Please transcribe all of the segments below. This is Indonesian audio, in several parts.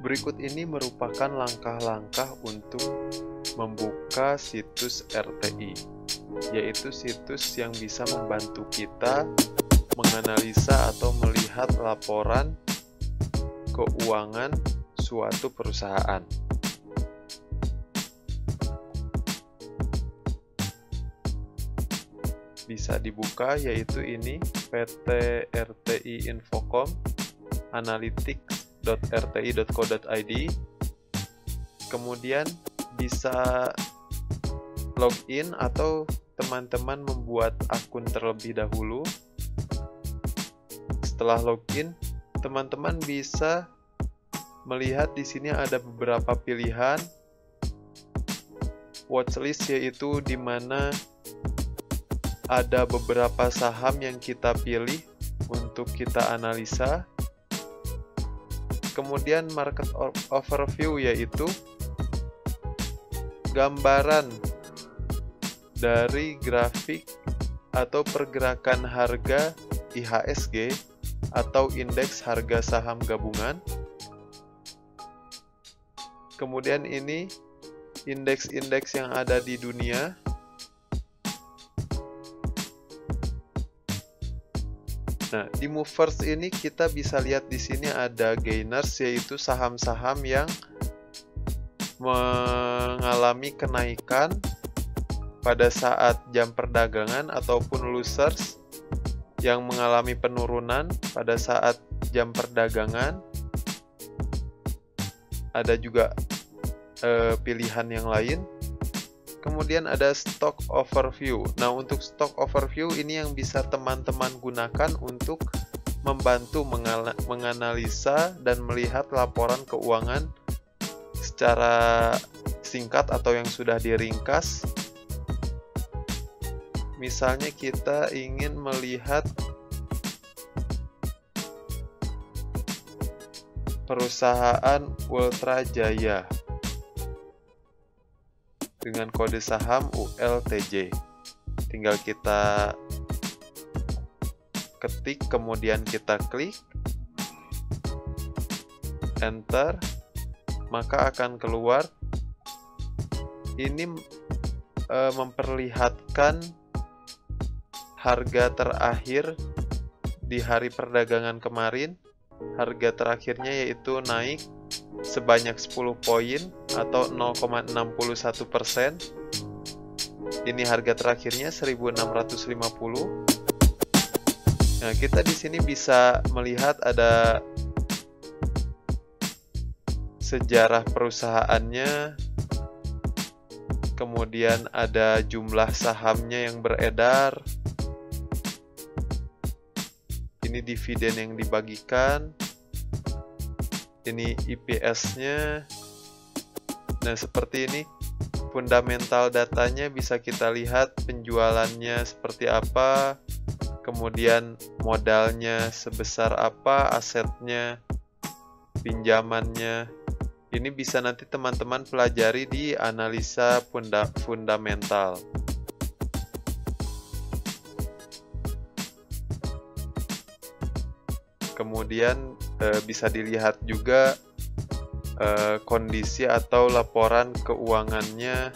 Berikut ini merupakan langkah-langkah untuk membuka situs RTI, yaitu situs yang bisa membantu kita menganalisa atau melihat laporan keuangan suatu perusahaan. Bisa dibuka, yaitu ini PT RTI Infocom analytics.rti.co.id. Kemudian bisa login atau teman-teman membuat akun terlebih dahulu. Setelah login, teman-teman bisa melihat di sini ada beberapa pilihan watchlist, yaitu di mana ada beberapa saham yang kita pilih untuk kita analisa. Kemudian market overview, yaitu gambaran dari grafik atau pergerakan harga IHSG atau indeks harga saham gabungan. Kemudian ini indeks-indeks yang ada di dunia. Nah, di Movers ini kita bisa lihat di sini ada gainers, yaitu saham-saham yang mengalami kenaikan pada saat jam perdagangan, ataupun losers yang mengalami penurunan pada saat jam perdagangan. Ada juga pilihan yang lain. Kemudian ada stock overview. Nah, untuk stock overview ini yang bisa teman-teman gunakan untuk membantu menganalisa dan melihat laporan keuangan secara singkat atau yang sudah diringkas. Misalnya kita ingin melihat perusahaan Ultra Jaya dengan kode saham ULTJ. Tinggal kita ketik, kemudian kita klik enter, maka akan keluar ini memperlihatkan harga terakhir di hari perdagangan kemarin. Harga terakhirnya yaitu naik sebanyak 10 poin atau 0,61%. Ini harga terakhirnya 1650. Nah, kita di sini bisa melihat ada sejarah perusahaannya, kemudian ada jumlah sahamnya yang beredar. Ini dividen yang dibagikan. Ini EPS-nya. Nah, seperti ini fundamental datanya bisa kita lihat, penjualannya seperti apa, kemudian modalnya sebesar apa, asetnya, pinjamannya. Ini bisa nanti teman-teman pelajari di analisa fundamental. Kemudian bisa dilihat juga kondisi atau laporan keuangannya.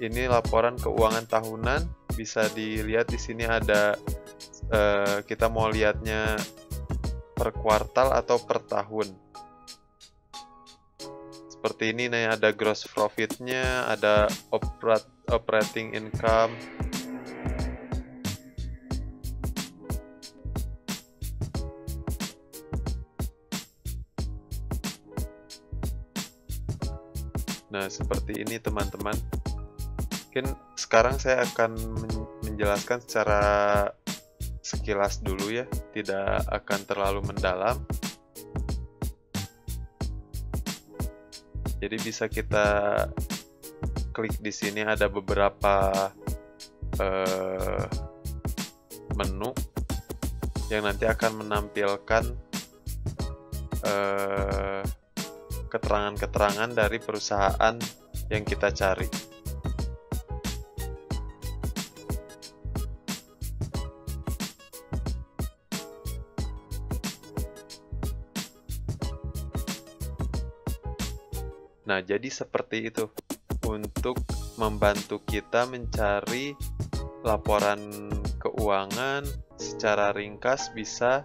Ini laporan keuangan tahunan, bisa dilihat di sini ada kita mau lihatnya per kuartal atau per tahun. Seperti ini, nih ada gross profit-nya, ada operating income. Nah, seperti ini teman-teman. Mungkin sekarang saya akan menjelaskan secara sekilas dulu ya, tidak akan terlalu mendalam. Jadi bisa kita klik di sini, ada beberapa menu yang nanti akan menampilkan keterangan-keterangan dari perusahaan yang kita cari. Nah, jadi seperti itu untuk membantu kita mencari laporan keuangan secara ringkas bisa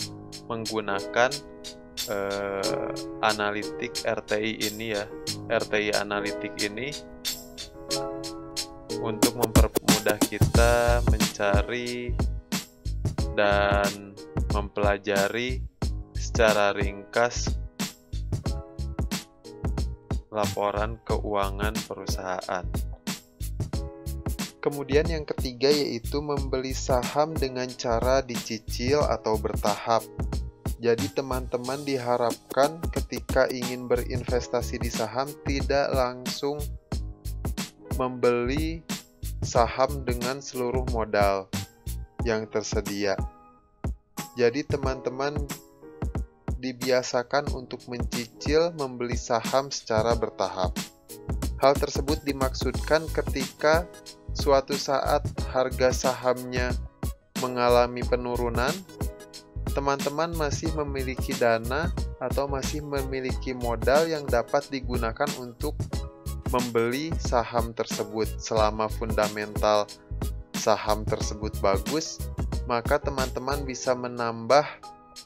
menggunakan analitik RTI ini ya, RTI analitik ini untuk mempermudah kita mencari dan mempelajari secara ringkas laporan keuangan perusahaan. Kemudian yang ketiga yaitu membeli saham dengan cara dicicil atau bertahap. Jadi teman-teman diharapkan ketika ingin berinvestasi di saham tidak langsung membeli saham dengan seluruh modal yang tersedia. Jadi teman-teman dibiasakan untuk mencicil membeli saham secara bertahap. Hal tersebut dimaksudkan ketika suatu saat harga sahamnya mengalami penurunan, teman-teman masih memiliki dana atau masih memiliki modal yang dapat digunakan untuk membeli saham tersebut. Selama fundamental saham tersebut bagus, maka teman-teman bisa menambah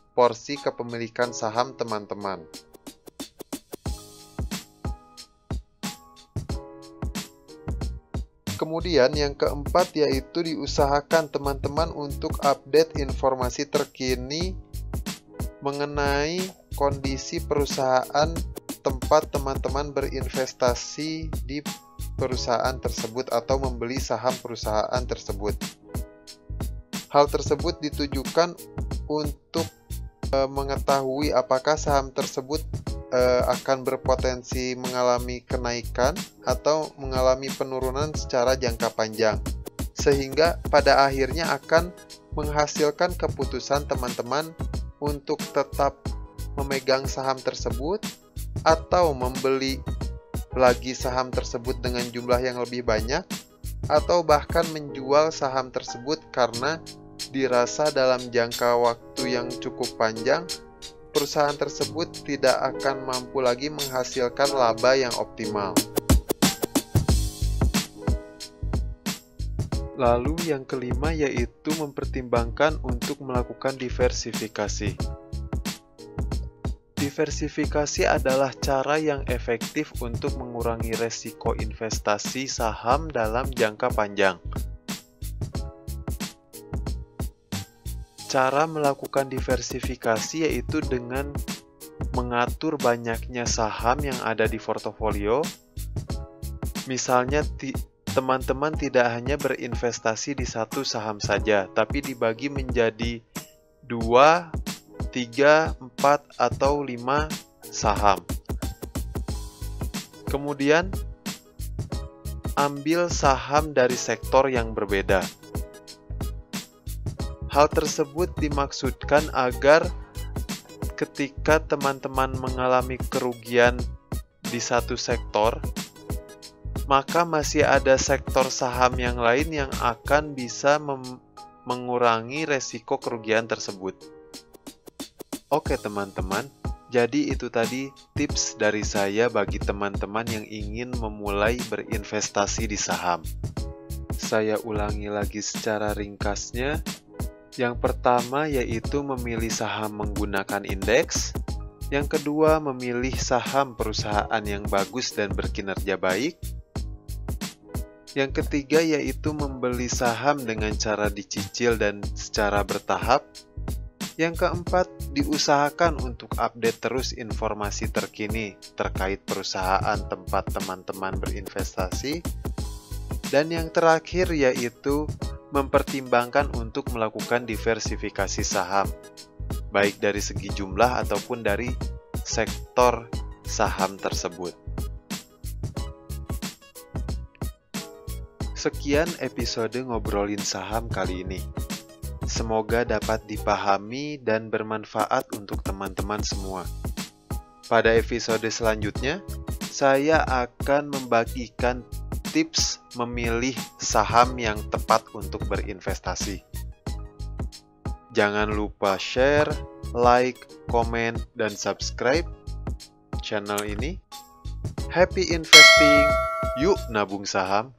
porsi kepemilikan saham teman-teman. Kemudian yang keempat yaitu diusahakan teman-teman untuk update informasi terkini mengenai kondisi perusahaan tempat teman-teman berinvestasi di perusahaan tersebut atau membeli saham perusahaan tersebut. Hal tersebut ditujukan untuk mengetahui apakah saham tersebut akan berpotensi mengalami kenaikan atau mengalami penurunan secara jangka panjang, sehingga pada akhirnya akan menghasilkan keputusan teman-teman untuk tetap memegang saham tersebut atau membeli lagi saham tersebut dengan jumlah yang lebih banyak, atau bahkan menjual saham tersebut karena dirasa dalam jangka waktu yang cukup panjang perusahaan tersebut tidak akan mampu lagi menghasilkan laba yang optimal. Lalu yang kelima yaitu mempertimbangkan untuk melakukan diversifikasi. Diversifikasi adalah cara yang efektif untuk mengurangi resiko investasi saham dalam jangka panjang. Cara melakukan diversifikasi yaitu dengan mengatur banyaknya saham yang ada di portofolio. Misalnya, teman-teman tidak hanya berinvestasi di satu saham saja, tapi dibagi menjadi 2, 3, 4, atau 5 saham. Kemudian, ambil saham dari sektor yang berbeda. Hal tersebut dimaksudkan agar ketika teman-teman mengalami kerugian di satu sektor, maka masih ada sektor saham yang lain yang akan bisa mengurangi resiko kerugian tersebut. Oke teman-teman, jadi itu tadi tips dari saya bagi teman-teman yang ingin memulai berinvestasi di saham. Saya ulangi lagi secara ringkasnya. Yang pertama yaitu memilih saham menggunakan indeks. Yang kedua memilih saham perusahaan yang bagus dan berkinerja baik. Yang ketiga yaitu membeli saham dengan cara dicicil dan secara bertahap. Yang keempat, diusahakan untuk update terus informasi terkini terkait perusahaan tempat teman-teman berinvestasi. Dan yang terakhir yaitu mempertimbangkan untuk melakukan diversifikasi saham, baik dari segi jumlah ataupun dari sektor saham tersebut. Sekian episode ngobrolin saham kali ini. Semoga dapat dipahami dan bermanfaat untuk teman-teman semua. Pada episode selanjutnya, saya akan membagikan tips memilih saham yang tepat untuk berinvestasi. Jangan lupa share, like, komen, dan subscribe channel ini Happy investing. Yuk nabung saham.